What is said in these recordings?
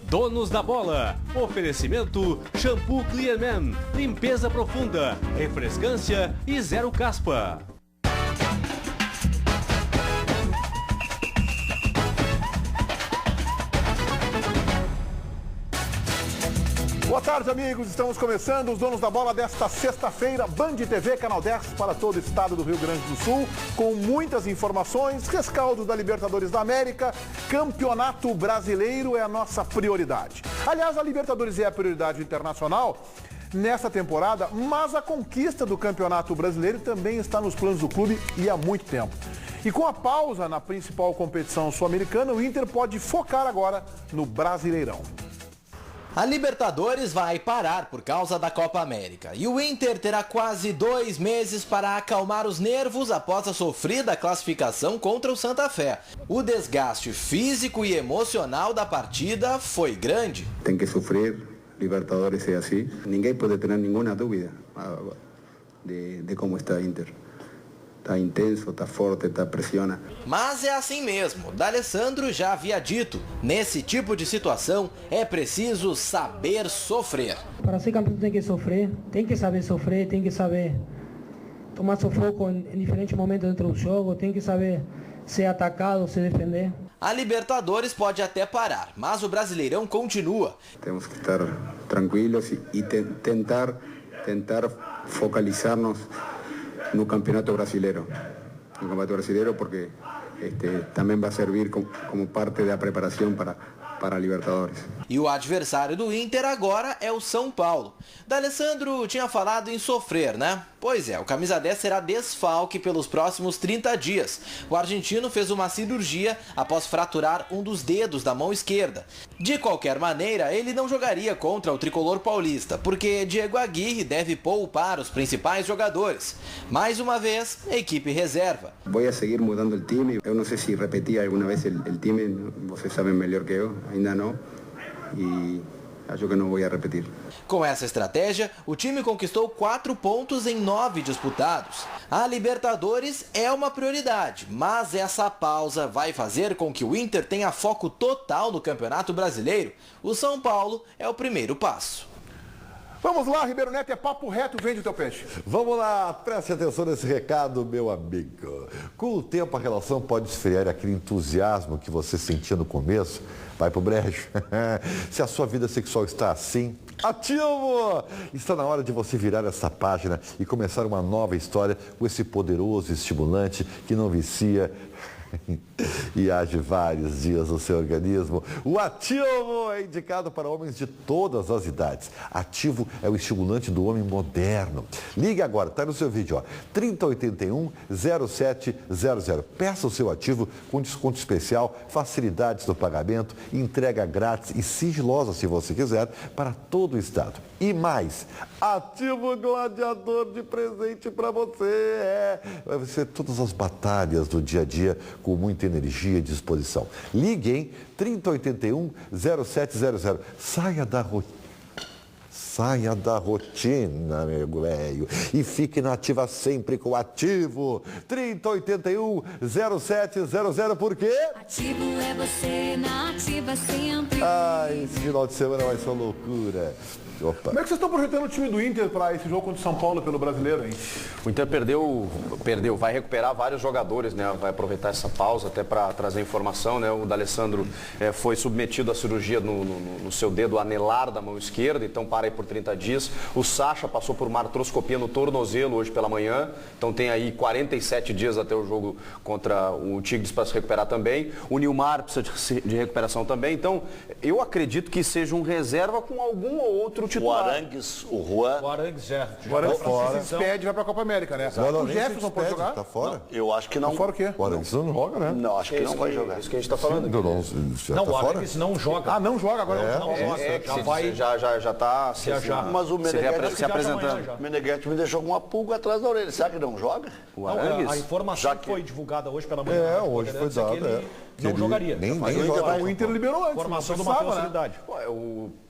Donos da Bola. Oferecimento Shampoo Clear Man. Limpeza profunda, refrescância e zero caspa. Boa tarde, amigos. Estamos começando os Donos da Bola desta sexta-feira. Band TV, Canal 10 para todo o estado do Rio Grande do Sul, com muitas informações, rescaldos da Libertadores da América. Campeonato Brasileiro é a nossa prioridade. Aliás, a Libertadores é a prioridade internacional nessa temporada, mas a conquista do Campeonato Brasileiro também está nos planos do clube e há muito tempo. E com a pausa na principal competição sul-americana, o Inter pode focar agora no Brasileirão. A Libertadores vai parar por causa da Copa América e o Inter terá quase 2 meses para acalmar os nervos após a sofrida classificação contra o Santa Fé. O desgaste físico e emocional da partida foi grande. Tem que sofrer, Libertadores é assim. Ninguém pode ter nenhuma dúvida de como está o Inter. Está intenso, está forte, está pressiona. Mas é assim mesmo. D'Alessandro já havia dito, nesse tipo de situação é preciso saber sofrer. Para ser campeão tem que sofrer, tem que saber tomar sufoco em diferentes momentos dentro do jogo, tem que saber ser atacado, se defender. A Libertadores pode até parar, mas o Brasileirão continua. Temos que estar tranquilos e tentar focalizar-nos no Campeonato Brasileiro. No Campeonato Brasileiro porque também vai servir como parte da preparação para a Libertadores. E o adversário do Inter agora é o São Paulo. D'Alessandro tinha falado em sofrer, né? Pois é, o camisa 10 será desfalque pelos próximos 30 dias. O argentino fez uma cirurgia após fraturar um dos dedos da mão esquerda. De qualquer maneira, ele não jogaria contra o tricolor paulista, porque Diego Aguirre deve poupar os principais jogadores. Mais uma vez, equipe reserva. Vou seguir mudando o time. Eu não sei se repeti alguma vez o time, vocês sabem melhor que eu, ainda não. E acho que não vou repetir. Com essa estratégia, o time conquistou 4 pontos em 9 disputados. A Libertadores é uma prioridade, mas essa pausa vai fazer com que o Inter tenha foco total no Campeonato Brasileiro. O São Paulo é o primeiro passo. Vamos lá, Ribeiro Neto, é papo reto, vende o teu peixe. Vamos lá, preste atenção nesse recado, meu amigo. Com o tempo, a relação pode esfriar e aquele entusiasmo que você sentia no começo vai pro brejo. Se a sua vida sexual está assim, ativo! Está na hora de você virar essa página e começar uma nova história com esse poderoso estimulante que não vicia e age vários dias no seu organismo. O Ativo é indicado para homens de todas as idades. Ativo é o estimulante do homem moderno. Ligue agora, está no seu vídeo, ó, 3081-0700. Peça o seu Ativo com desconto especial, facilidades no pagamento, entrega grátis e sigilosa, se você quiser, para todo o estado. E mais, Ativo Gladiador de presente para você. Vai ser todas as batalhas do dia a dia com muita energia e disposição. Ligue em 3081-0700. Saia da rotina, meu velho, e fique na ativa sempre com o Ativo. 3081-0700, por quê? Ativo é você, na ativa sempre. Esse final de semana vai ser uma loucura. Opa. Como é que vocês estão projetando o time do Inter para esse jogo contra o São Paulo pelo Brasileiro, hein? O Inter perdeu, vai recuperar vários jogadores, né? Vai aproveitar essa pausa até para trazer informação, né? O D'Alessandro foi submetido à cirurgia no seu dedo anelar da mão esquerda, então para aí por 30 dias. O Sacha passou por uma artroscopia no tornozelo hoje pela manhã, então tem aí 47 dias até o jogo contra o Tigres para se recuperar também. O Nilmar precisa de recuperação também, então eu acredito que seja um reserva com algum ou outro titular. O Arangues, o Juan. O Arangues já fora. Se despede e vai para a Copa América, né? Não, o Jefferson pode jogar? Tá fora? Não, eu acho que não. Tá fora o quê? O Arangues não joga, né? Não, acho que não vai jogar. Isso que a gente está falando. Não, o Arangues não joga. Ah, não joga agora? Já está Mas o Meneghetti se apresentando. O Meneghetti me deixou com uma pulga atrás da orelha. Será que não joga? A informação que foi divulgada hoje pela manhã. Hoje foi dada, não jogaria. Nem joga. O Inter liberou antes. Informação de uma possibilidade.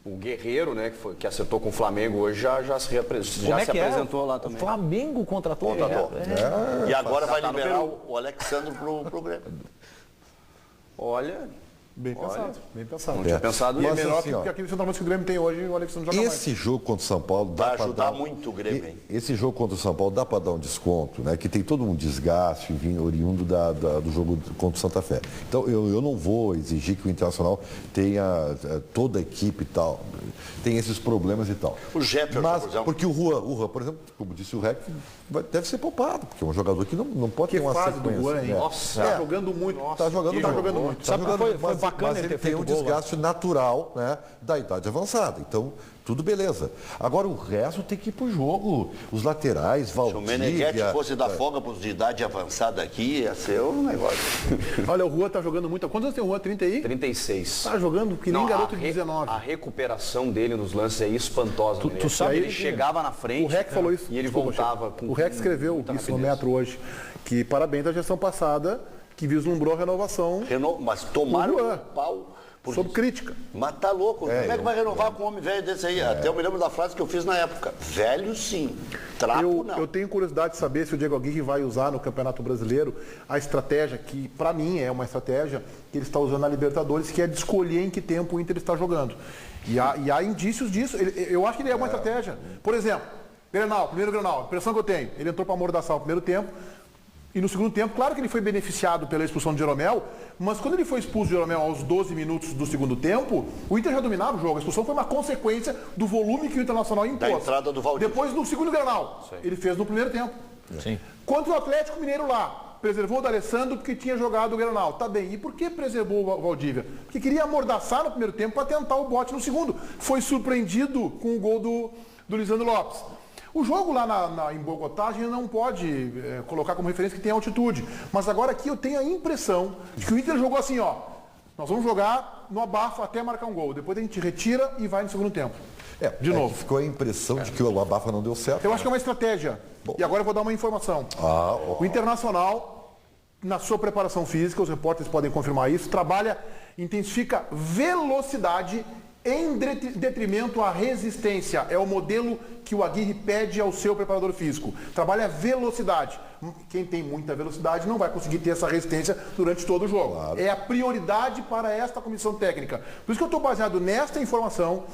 O Guerreiro, né, que acertou com o Flamengo hoje, já se apresentou lá também. O Flamengo contratou. E agora vai liberar o Alexandre pro Grêmio. Olha, Bem pensado, bem pensado. Não tinha pensado E é Mas, melhor assim, que aquele centroavante que o Grêmio tem hoje, o Alexandre joga mais. Esse jogo contra o São Paulo dá Vai para ajudar dar muito o Grêmio, hein? Esse jogo contra o São Paulo dá para dar um desconto, né? Que tem todo um desgaste oriundo do jogo contra o Santa Fé. Então eu não vou exigir que o Internacional tenha toda a equipe e tal, tem esses problemas e tal. O Jefferson, mas por exemplo. porque o Juan, por exemplo, como disse o Rec, deve ser poupado, porque é um jogador que não pode ter uma fase sequência. do Juan, hein? né? Nossa, tá jogando muito. Tá jogando muito. Sabe que foi bacana mas ele ele ter tem feito um gol lá. desgaste natural, né, da idade avançada. Então, tudo beleza. Agora o resto tem que ir pro jogo. Os laterais, Se o Meneghetti Valdívia... fosse dar folga para os de idade avançada aqui, ia ser um negócio. Olha, o Juan tá jogando muito. Quantos anos tem o Juan? 30 aí? 36. Tá jogando que nem garoto de 19. A recuperação dele nos lances é espantosa. Tu sabe ele que- chegava na frente. O Rex falou isso. E ele Desculpa, voltava Chico. O Rex escreveu muita isso no rapidez. Metro hoje. Que parabéns à gestão passada, que vislumbrou a renovação Mas tomaram O Juan. um pau. sob crítica. Mas tá louco. Como é que vai renovar com um homem velho desse aí? Até eu me lembro da frase que eu fiz na época. Velho sim. Trapo não. Eu tenho curiosidade de saber se o Diego Aguirre vai usar no Campeonato Brasileiro a estratégia que, para mim, é uma estratégia que ele está usando na Libertadores, que é de escolher em que tempo o Inter está jogando. E há indícios disso. Eu acho que ele é uma estratégia. Por exemplo, primeiro Grenal, a impressão que eu tenho, ele entrou para amordaçar o primeiro tempo, e no segundo tempo, claro que ele foi beneficiado pela expulsão de Jeromel, mas quando ele foi expulso de Jeromel aos 12 minutos do segundo tempo, o Inter já dominava o jogo. A expulsão foi uma consequência do volume que o Internacional impôs. Da entrada do Valdívia. Depois, no segundo Grenal, ele fez no primeiro tempo. Sim. Contra o Atlético Mineiro lá, preservou o D'Alessandro porque tinha jogado o Grenal. Tá bem, e por que preservou o Valdívia? Porque queria amordaçar no primeiro tempo para tentar o bote no segundo. Foi surpreendido com o gol do Lisandro Lopes. O jogo lá em Bogotá a gente não pode colocar como referência que tem altitude. Mas agora aqui eu tenho a impressão de que o Inter jogou assim, ó. Nós vamos jogar no abafa até marcar um gol. Depois a gente retira e vai no segundo tempo. De novo. Ficou a impressão de que o abafa não deu certo. Eu acho que é uma estratégia. Bom. E agora eu vou dar uma informação. O Internacional, na sua preparação física, os repórteres podem confirmar isso, intensifica velocidade em detrimento à resistência. É o modelo que o Aguirre pede ao seu preparador físico. Trabalha velocidade. Quem tem muita velocidade não vai conseguir ter essa resistência durante todo o jogo. Claro. É a prioridade para esta comissão técnica. Por isso que eu estou baseado nesta informação,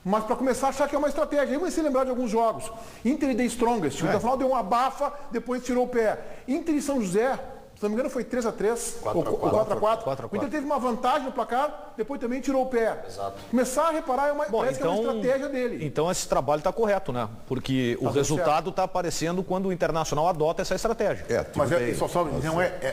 mas para começar a achar que é uma estratégia. Aí eu comecei a lembrar de alguns jogos. Inter e The Strongest. O Internacional deu uma abafa, depois tirou o pé. Inter e São José, se não me engano foi 3-3 ou 4-4. O Inter teve uma vantagem no placar, depois também tirou o pé. Exato. Começar a reparar, parece que é uma estratégia dele. Então esse trabalho está correto, né? Porque o resultado está aparecendo quando o Internacional adota essa estratégia. Mas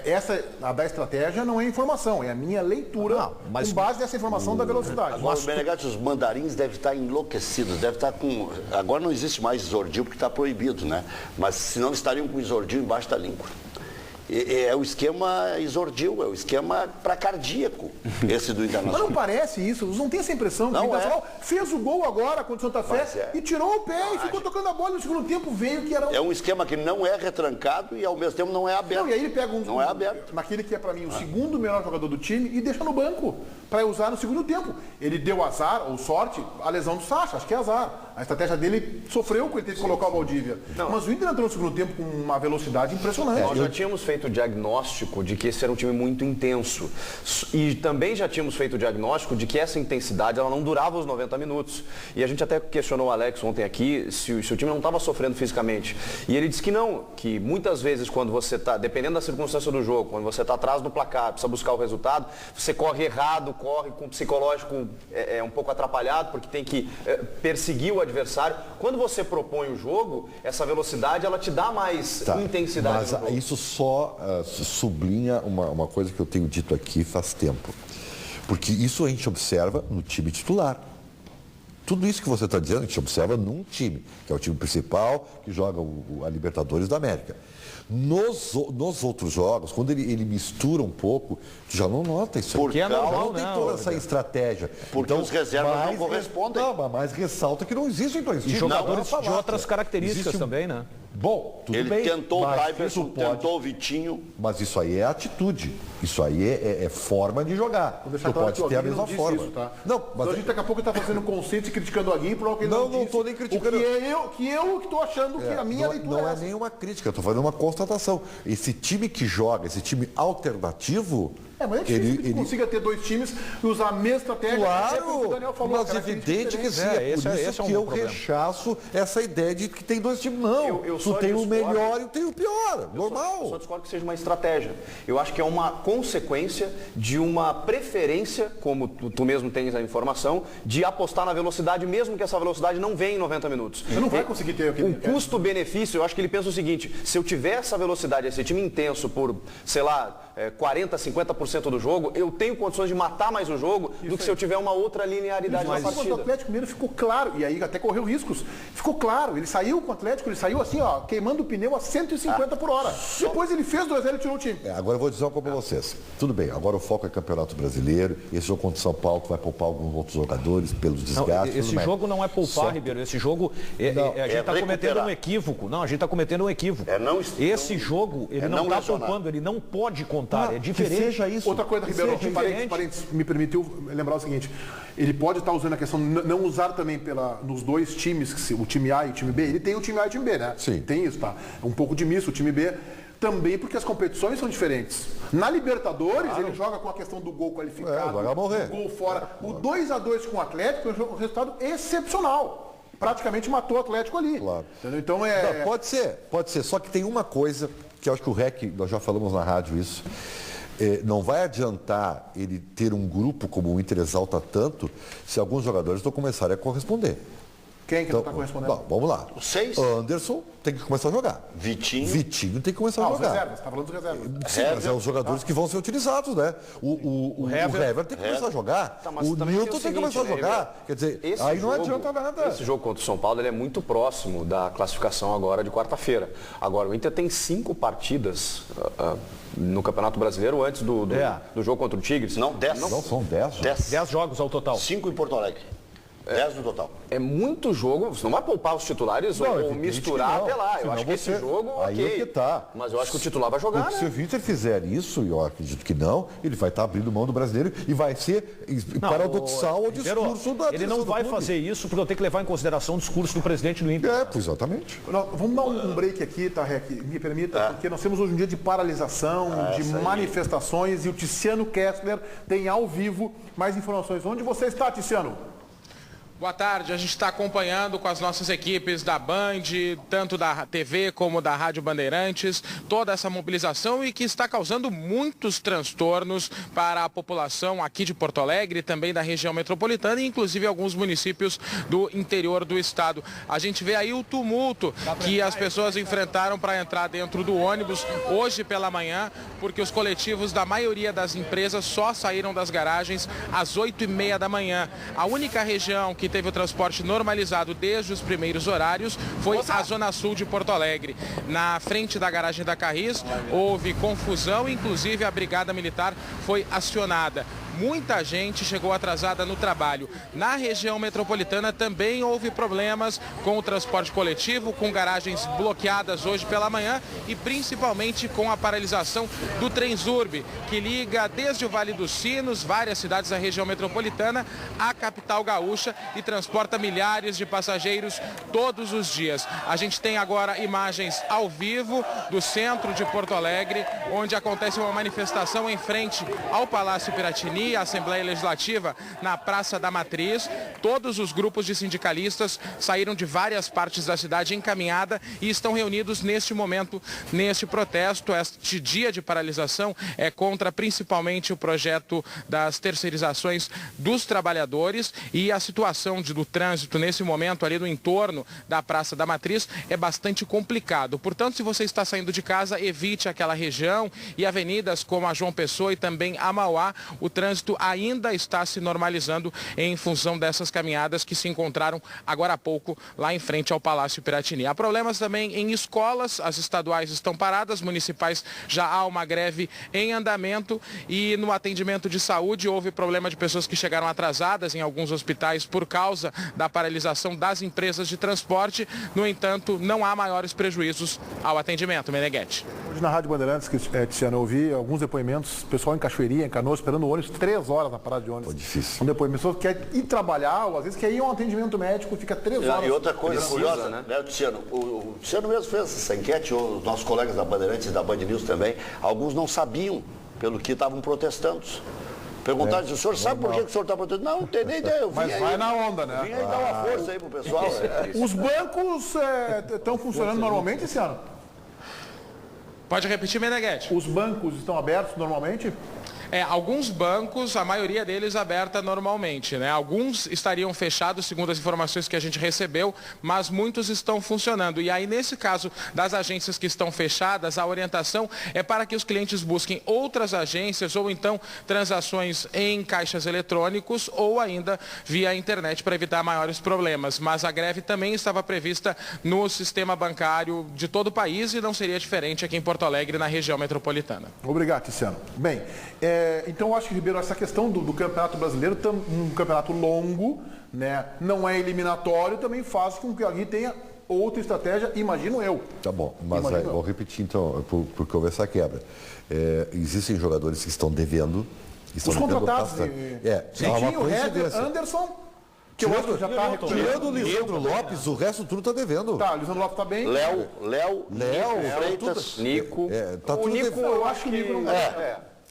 essa a da estratégia não é informação, é a minha leitura com base nessa informação da velocidade. Agora, o Meneghetti, os mandarins devem estar enlouquecidos, devem estar com... Agora não existe mais isordil porque está proibido, né? Mas senão estariam com isordil embaixo da língua. É o esquema isordil, é o esquema para cardíaco, esse do Internacional. Mas não parece isso, não tem essa impressão. Não, o Internacional fez o gol agora contra o Santa Fé e tirou o pé e ficou tocando a bola. No segundo tempo veio que era... É um esquema que não é retrancado e ao mesmo tempo não é aberto. Não, e aí ele pega não é aberto. naquele que é para mim o segundo melhor jogador do time e deixa no banco para usar no segundo tempo. Ele deu azar ou sorte a lesão do Sacha, acho que é azar. A estratégia dele sofreu com ele ter que colocar o Valdívia. Mas o Inter entrou no segundo tempo com uma velocidade impressionante. Nós já tínhamos feito o diagnóstico de que esse era um time muito intenso. E também já tínhamos feito o diagnóstico de que essa intensidade ela não durava os 90 minutos. E a gente até questionou o Alex ontem aqui se o time não estava sofrendo fisicamente. E ele disse que não, que muitas vezes quando você está, dependendo da circunstância do jogo, quando você está atrás do placar, precisa buscar o resultado, você corre errado, corre com o psicológico um pouco atrapalhado, porque tem que perseguir o adversário. Quando você propõe o jogo, essa velocidade ela te dá mais intensidade. Mas no jogo. Isso só sublinha uma coisa que eu tenho dito aqui faz tempo. Porque isso a gente observa no time titular. Tudo isso que você está dizendo, a gente observa num time, que é o time principal, que joga a Libertadores da América. Nos outros jogos, quando ele mistura um pouco, tu já não nota isso. Porque não tem toda essa estratégia. Porque os reservas não correspondem. Mas ressalta que não existe então. E jogadores de outras características também, né? Bom, tudo ele bem. Ele tentou o Tyberson, tentou o Vitinho. Mas isso aí é atitude. Isso aí é forma de jogar. Tu pode ter a mesma forma. Isso, tá? Não, mas então a gente daqui a pouco está fazendo conceito e criticando alguém por algo que não estou nem criticando. O que eu estou achando que a minha leitura não é nenhuma crítica, estou fazendo uma constatação. Esse time que joga, esse time alternativo, Mas é difícil que consiga ter dois times e usar a mesma estratégia. Claro, o Daniel falou, mas evidente que sim. É por isso que eu rechaço essa ideia de que tem dois times. Não, tu tem o melhor e tem o pior. Normal. Eu só discordo que seja uma estratégia. Eu acho que é uma consequência de uma preferência, como tu mesmo tens a informação, de apostar na velocidade, mesmo que essa velocidade não venha em 90 minutos. Você não vai conseguir ter o custo-benefício, eu acho que ele pensa o seguinte: se eu tiver essa velocidade, esse time intenso por, sei lá, 40%, 50% do jogo, eu tenho condições de matar mais o jogo do que se eu tiver uma outra linearidade na partida. O Atlético Mineiro ficou claro, e aí até correu riscos, ficou claro, ele saiu com o Atlético, ele saiu assim, ó, queimando o pneu a 150 por hora. Depois ele fez 2-0 e tirou o time. Agora eu vou dizer uma coisa para vocês. Tudo bem, agora o foco é Campeonato Brasileiro, esse jogo contra o São Paulo que vai poupar alguns outros jogadores pelos desgastes. Esse jogo não é poupar, Ribeiro, esse jogo, a gente está cometendo um equívoco. Não, a gente está cometendo um equívoco. Esse jogo, ele não está poupando, ele não pode contar, é diferente. Isso. Outra coisa, Ribeiro, parênteses, me permitiu lembrar o seguinte: ele pode estar usando a questão de não usar também nos dois times, o time A e o time B. Ele tem o time A e o time B, né? Sim. Tem isso, tá? É um pouco de misto, o time B. Também porque as competições são diferentes. Na Libertadores, ele joga com a questão do gol qualificado, vai morrer. Do gol fora. O 2-2 com o Atlético é um resultado excepcional. Praticamente matou o Atlético ali. Claro. Entendeu? Então Não, pode ser. Só que tem uma coisa que eu acho que o REC, nós já falamos na rádio isso. Não vai adiantar ele ter um grupo como o Inter exalta tanto se alguns jogadores não começarem a corresponder. Quem que não está correspondendo? Não, vamos lá. Os 6? Anderson tem que começar a jogar. Vitinho tem que começar a jogar. Os reservas, está falando dos reservas. Sim, mas é os jogadores que vão ser utilizados, né? O Hever tem que começar a jogar. O Nilton tem que começar a jogar. Quer dizer, aí não adianta nada. Esse jogo contra o São Paulo ele é muito próximo da classificação agora de quarta-feira. Agora, o Inter tem 5 partidas no Campeonato Brasileiro antes do jogo contra o Tigres. Não, 10. Não, são 10. 10 jogos ao total. 5 em Porto Alegre. 10 no total. É muito jogo, você não vai poupar os titulares ou misturar até lá. Eu acho que esse jogo, aí é que tá. Mas eu acho que o titular vai jogar, Se o Inter fizer isso, e eu acredito que não, ele vai estar abrindo mão do brasileiro e vai ser paradoxal ao discurso da Ele não vai fazer isso porque eu tenho que levar em consideração o discurso do presidente do Inter. Exatamente. Vamos dar um break aqui, tá, Rec? Me permita, porque nós temos hoje um dia de paralisação, de manifestações, e o Tiziano Kessler tem ao vivo mais informações. Onde você está, Tiziano? Boa tarde, a gente está acompanhando com as nossas equipes da Band, tanto da TV como da Rádio Bandeirantes, toda essa mobilização e que está causando muitos transtornos para a população aqui de Porto Alegre, também da região metropolitana e inclusive alguns municípios do interior do estado. A gente vê aí o tumulto que as pessoas enfrentaram para entrar dentro do ônibus hoje pela manhã, porque os coletivos da maioria das empresas só saíram das garagens às 8h30 da manhã. A única região que teve o transporte normalizado desde os primeiros horários foi a Zona Sul de Porto Alegre. Na frente da garagem da Carris houve confusão, inclusive a Brigada Militar foi acionada. Muita gente chegou atrasada no trabalho. Na região metropolitana também houve problemas com o transporte coletivo, com garagens bloqueadas hoje pela manhã e principalmente com a paralisação do Transurb, que liga desde o Vale dos Sinos, várias cidades da região metropolitana, à capital gaúcha e transporta milhares de passageiros todos os dias. A gente tem agora imagens ao vivo do centro de Porto Alegre, onde acontece uma manifestação em frente ao Palácio Piratini, a Assembleia Legislativa na Praça da Matriz. Todos os grupos de sindicalistas saíram de várias partes da cidade em caminhada e estão reunidos neste momento, neste protesto. Este dia de paralisação é contra principalmente o projeto das terceirizações dos trabalhadores e a situação do trânsito nesse momento ali no entorno da Praça da Matriz é bastante complicado. Portanto, se você está saindo de casa, evite aquela região e avenidas como a João Pessoa e também a Mauá. O trânsito ainda está se normalizando em função dessas caminhadas que se encontraram agora há pouco lá em frente ao Palácio Piratini. Há problemas também em escolas, as estaduais estão paradas, municipais já há uma greve em andamento e no atendimento de saúde houve problema de pessoas que chegaram atrasadas em alguns hospitais por causa da paralisação das empresas de transporte. No entanto, não há maiores prejuízos ao atendimento. Meneghetti. Hoje na Rádio Bandeirantes, Tiziano, eu ouvi alguns depoimentos, pessoal em Cachoeirinha, em Canoas, esperando o ônibus 3 horas na parada de ônibus. Foi difícil. Um depoimento, pessoa que quer ir trabalhar, ou às vezes quer ir a um atendimento médico e fica 3 horas. E outra coisa curiosa, né, Tiziano? O Tiziano mesmo fez essa enquete, os nossos colegas da Bandeirantes e da Band News também, alguns não sabiam pelo que estavam protestando. Perguntaram se o senhor sabe por que o senhor está protestando? Não tem nem ideia. Mas vai na onda, né? Vim aí dar uma força aí pro pessoal. Os bancos estão funcionando normalmente esse ano? Pode repetir, Meneghetti? Os bancos estão abertos normalmente? Alguns bancos, a maioria deles aberta normalmente, né? Alguns estariam fechados, segundo as informações que a gente recebeu, mas muitos estão funcionando. E aí, nesse caso das agências que estão fechadas, a orientação é para que os clientes busquem outras agências ou então transações em caixas eletrônicos ou ainda via internet para evitar maiores problemas. Mas a greve também estava prevista no sistema bancário de todo o país e não seria diferente aqui em Porto Alegre, na região metropolitana. Obrigado, Tiziano. Bem, então eu acho que, Ribeiro, essa questão do Campeonato Brasileiro, um campeonato longo, né, não é eliminatório, também faz com que alguém tenha outra estratégia, imagino eu. Tá bom, mas vou repetir então, porque houve essa quebra. Existem jogadores que estão devendo. Os contratados Vitinho, Hever, Anderson, que eu acho que já está recuperando. Tirando o Lisandro Lopes, o resto tudo está devendo. Tá, o Lisandro Lopes está bem. Léo, Freitas, Nico. Tá tudo devendo. Eu acho que o Nico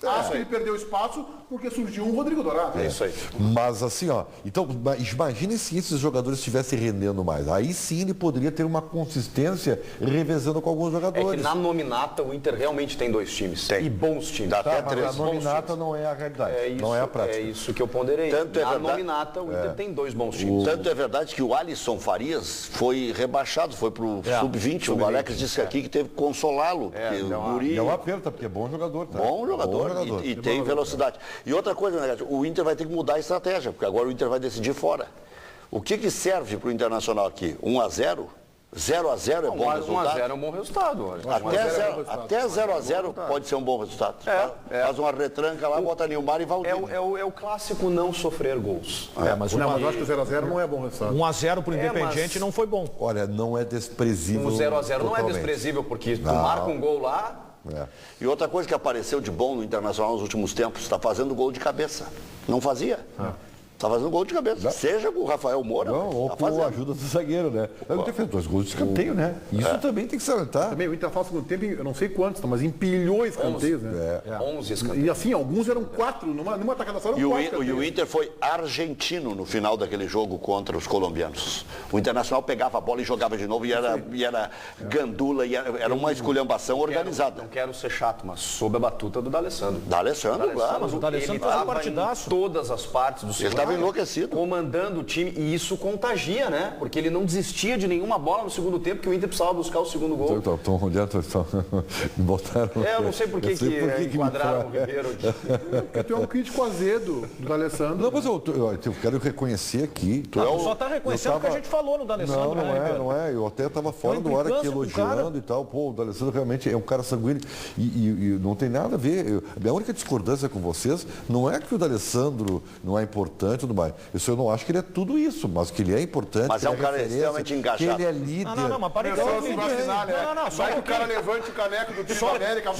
não acho que ele perdeu espaço porque surgiu um Rodrigo Dourado. É isso aí. Mas assim, então imagine se esses jogadores estivessem rendendo mais. Aí sim ele poderia ter uma consistência revezando com alguns jogadores. É que na nominata o Inter realmente tem 2 times. Tem. E bons times. Dá até Mas 3 a nominata não é a realidade, não é a prática. É isso que eu ponderei. Na nominata o Inter tem 2 bons times. Tanto é verdade que o Alisson Farias foi rebaixado, foi pro Sub-20. O Alex disse aqui que teve que consolá-lo. Não aperta, porque é bom jogador. Tá? Bom jogador. E tem velocidade. E outra coisa, né, o Inter vai ter que mudar a estratégia, porque agora o Inter vai decidir fora. O que serve para o Internacional aqui? 1-0? 0-0 é bom resultado? 1-0 é um bom resultado. Até 0-0 pode ser um bom resultado. Faz uma retranca lá, bota Nilmar e Valdir. É o clássico não sofrer gols. Mas eu acho que o 0-0 não é bom resultado. 1-0 para o Independiente não foi bom. Olha, não é desprezível. O 0-0 não é desprezível, porque tu marca um gol lá. E outra coisa que apareceu de bom no Internacional nos últimos tempos, está fazendo gol de cabeça. Não fazia. Está fazendo gol de cabeça. Seja com o Rafael Moura. Ou com a ajuda do zagueiro, né? O Inter fez 2 gols de escanteio, né? Isso também tem que salientar. Também o Inter faz segundo tempo, eu não sei quantos, mas empilhou escanteios, né? 11 escanteios. E assim, alguns eram 4, numa tacada só eram 4. E o Inter foi argentino no final daquele jogo contra os colombianos. O Internacional pegava a bola e jogava de novo e era gandula, e era uma esculhambação organizada. Não quero ser chato, mas sob a batuta do D'Alessandro. Claro. Mas o D'Alessandro faz um partidaço. Todas as partes do segundo. Enlouquecido. Comandando o time, e isso contagia, né? Porque ele não desistia de nenhuma bola no segundo tempo, que o Inter precisava buscar o segundo gol. Estão olhando, botaram. Eu não sei por que enquadraram o Ribeiro. Porque tu é um crítico azedo do D'Alessandro. Não, mas eu quero reconhecer aqui. Tu só está reconhecendo o que a gente falou no D'Alessandro. Não é. Eu até estava fora do ar aqui elogiando e tal. Pô, o D'Alessandro realmente é um cara sanguíneo e não tem nada a ver. A única discordância com vocês não é que o D'Alessandro não é importante. Tudo mais. Eu não acho que ele é tudo isso, mas que ele é importante. Mas é um cara extremamente engajado. Que ele é líder. Mas para aí. Só que o cara levante o caneco do time da América.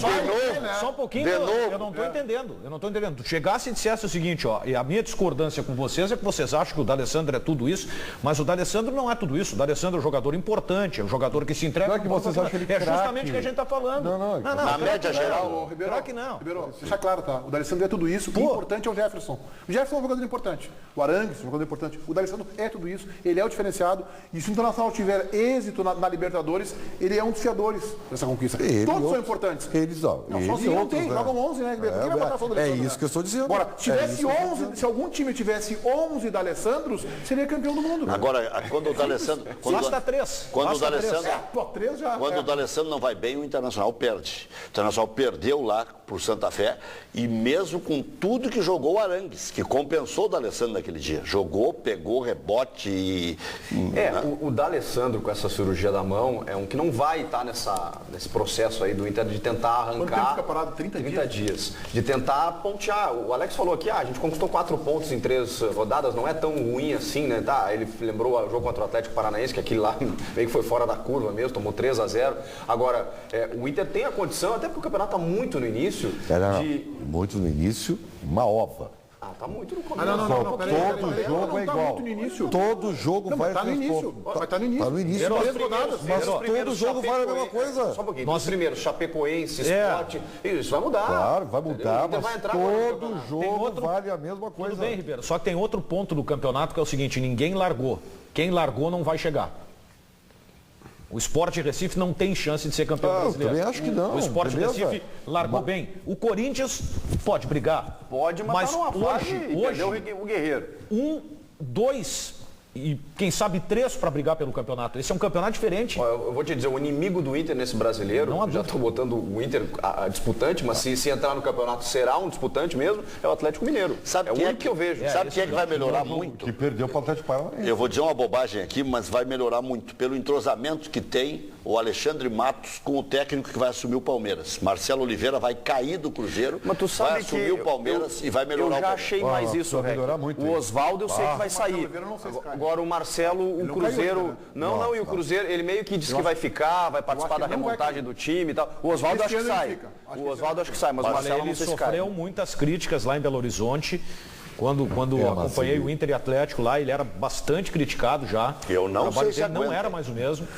Só um pouquinho. Eu não estou entendendo. Tu chegasse e dissesse o seguinte, e a minha discordância com vocês é que vocês acham que o D'Alessandro é tudo isso, mas o D'Alessandro não é tudo isso. O D'Alessandro é um jogador importante, é um jogador que se entrega. Não é que vocês acham ele justamente o que a gente está falando. Na média geral, Ribeiro, será que não? Ribeiro, deixa claro, tá? O D'Alessandro é tudo isso. O importante é o Jefferson. O Jefferson é um jogador importante. O Arangues, um jogador importante. O D'Alessandro é tudo isso. Ele é o diferenciado. E se o Internacional tiver êxito na Libertadores, ele é um dos fiadores dessa conquista. Todos são importantes. Eles não. Sozinho não tem. Jogam 11, né? É isso que eu estou dizendo. Agora, tivesse 11, se algum time tivesse 11 D'Alessandros, seria campeão do mundo. Agora, quando o D'Alessandro... Basta 3. Quando o D'Alessandro... Quando o D'Alessandro não vai bem, o Internacional perde. O Internacional perdeu lá por Santa Fé e mesmo com tudo que jogou o Arangues, que compensou o D'Alessandro naquele dia. Jogou, pegou rebote e... O D'Alessandro com essa cirurgia da mão é um que não vai estar nesse processo aí do Inter de tentar arrancar... Quanto tempo fica parado? 30 dias. De tentar pontear. O Alex falou aqui, a gente conquistou 4 pontos em 3 rodadas, não é tão ruim assim, né? Ele lembrou o jogo contra o Atlético Paranaense, que aquele lá meio que foi fora da curva mesmo, tomou 3-0. Agora, o Inter tem a condição, até porque o campeonato está muito no início, muito no início, uma ova. Ah, tá muito no começo. Todo jogo é igual. Todo jogo vai tá no início. Tá no início. Tá no início. Mas todo jogo vale a mesma coisa. Só um pouquinho. Nós primeiros, Chapecoense, Sport, isso vai mudar. Claro, vai mudar, mas todo jogo outro... vale a mesma coisa. Tudo bem, Ribeiro. Só que tem outro ponto do campeonato que é o seguinte, ninguém largou. Quem largou não vai chegar. O Sport Recife não tem chance de ser campeão brasileiro. Eu também acho que não. O Sport Recife largou bem. O Corinthians pode brigar. Pode, mas tá numa fase hoje o Guerreiro. 1, 2 e quem sabe 3 para brigar pelo campeonato. Esse é um campeonato diferente. Eu vou te dizer, o inimigo do Inter nesse brasileiro, já estou botando o Inter a disputante, mas se entrar no campeonato será um disputante mesmo, é o Atlético Mineiro. Sabe o único que eu vejo. Sabe quem é que vai melhorar muito? Que perdeu para o Atlético Paranaense. Eu vou dizer uma bobagem aqui, mas vai melhorar muito. Pelo entrosamento que tem o Alexandre Matos com o técnico que vai assumir o Palmeiras. Marcelo Oliveira vai cair do Cruzeiro, mas tu sabe vai assumir o Palmeiras e vai melhorar o Palmeiras. Eu já achei mais isso, vai melhorar muito. O Oswaldo eu sei que vai sair. Agora o Marcelo, o Cruzeiro... Não, e o Cruzeiro, ele meio que diz que vai ficar, vai participar da remontagem do time e tal. O Oswaldo acho que sai. O Oswaldo acho que sai, mas o Marcelo não sei se cai. Ele sofreu muitas críticas lá em Belo Horizonte. Quando acompanhei o Inter e Atlético lá, ele era bastante criticado já. Eu não sei se não era mais o mesmo.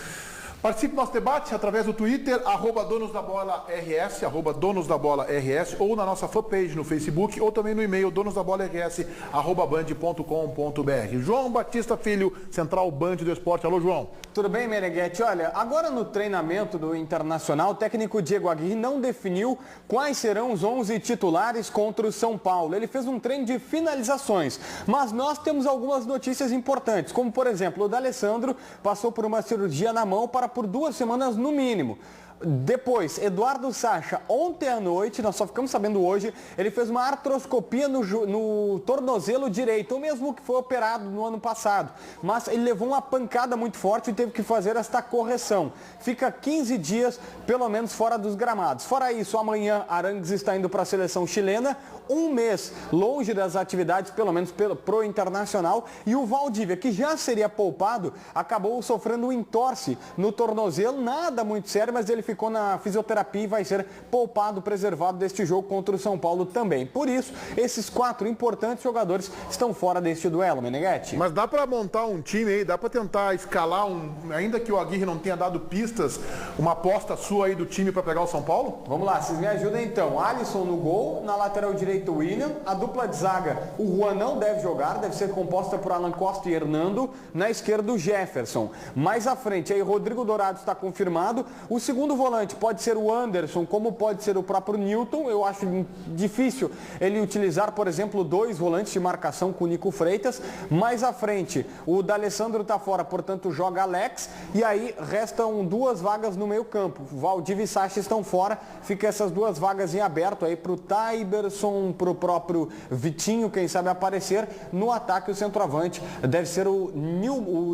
Participe do nosso debate através do Twitter, @donosdabolaRS, @donosdabolaRS, ou na nossa fanpage no Facebook, ou também no e-mail donosdabolaRS@band.com.br. João Batista Filho, Central Band do Esporte. Alô, João. Tudo bem, Meneghetti? Olha, agora no treinamento do Internacional, o técnico Diego Aguirre não definiu quais serão os 11 titulares contra o São Paulo. Ele fez um treino de finalizações, mas nós temos algumas notícias importantes, como por exemplo, o D'Alessandro passou por uma cirurgia na mão por 2 semanas no mínimo. Depois, Eduardo Sacha, ontem à noite, nós só ficamos sabendo hoje, ele fez uma artroscopia no tornozelo direito, o mesmo que foi operado no ano passado. Mas ele levou uma pancada muito forte e teve que fazer esta correção. Fica 15 dias, pelo menos, fora dos gramados. Fora isso, amanhã Arangues está indo para a seleção chilena, 1 mês longe das atividades, pelo menos pro Internacional. E o Valdívia, que já seria poupado, acabou sofrendo um entorse no tornozelo, nada muito sério, mas ele ficou na fisioterapia e vai ser poupado, preservado deste jogo contra o São Paulo também. Por isso, esses 4 importantes jogadores estão fora deste duelo, Meneghetti. Mas dá para montar um time aí, dá para tentar escalar ainda que o Aguirre não tenha dado pistas, uma aposta sua aí do time para pegar o São Paulo? Vamos lá, vocês me ajudem então. Alisson no gol, na lateral direita o William, a dupla de zaga, o Juan não deve jogar, deve ser composta por Alan Costa e Hernando, na esquerda o Jefferson. Mais à frente aí Rodrigo Dourado está confirmado, o segundo volante pode ser o Anderson, como pode ser o próprio Newton. Eu acho difícil ele utilizar, por exemplo, 2 volantes de marcação com o Nico Freitas. Mais à frente, o D'Alessandro está fora, portanto joga Alex. E aí restam 2 vagas no meio campo. Valdívia e Sacha estão fora. Fica essas 2 vagas em aberto aí para o Taiberson, para o próprio Vitinho, quem sabe aparecer. No ataque, o centroavante deve ser o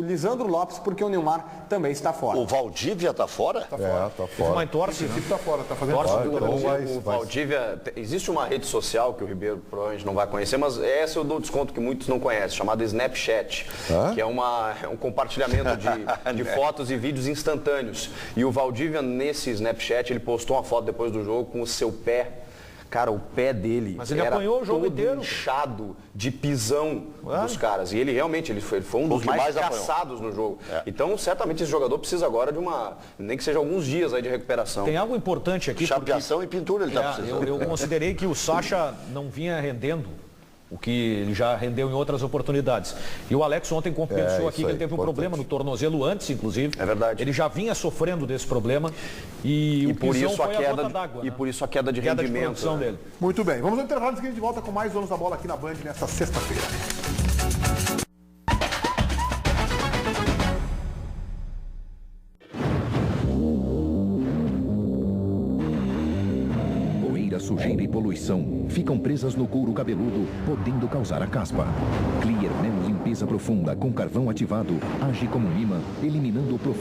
Lisandro Lopes, porque o Nilmar também está fora. O Valdívia está fora? Está fora. Tá fora. Uma entorse, né? Tá fora, tá fazendo o Valdívia, existe uma rede social que o Ribeiro provavelmente não vai conhecer, mas essa eu dou desconto que muitos não conhecem, chamada Snapchat, que é um compartilhamento de fotos e vídeos instantâneos. E o Valdívia, nesse Snapchat, ele postou uma foto depois do jogo com o seu pé. Cara, o pé dele mas ele apanhou o jogo todo inteiro, inchado de pisão dos caras. E ele realmente ele foi um dos mais caçados no jogo. Então, certamente, esse jogador precisa agora de nem que seja alguns dias aí de recuperação. Tem algo importante aqui. Chapeação e pintura ele está precisando. Eu considerei que o Sacha não vinha rendendo o que ele já rendeu em outras oportunidades. E o Alex ontem compensou aqui que ele teve um problema no tornozelo antes, inclusive. É verdade. Ele já vinha sofrendo desse problema e o por isso foi a gota d'água. E por isso a queda de rendimento dele. Muito bem, vamos ao intervalo, seguinte de volta com mais Donos da Bola aqui na Band nesta sexta-feira. Sujeira e poluição ficam presas no couro cabeludo, podendo causar a caspa. Clear Men Limpeza Profunda com carvão ativado age como um imã, eliminando o profundo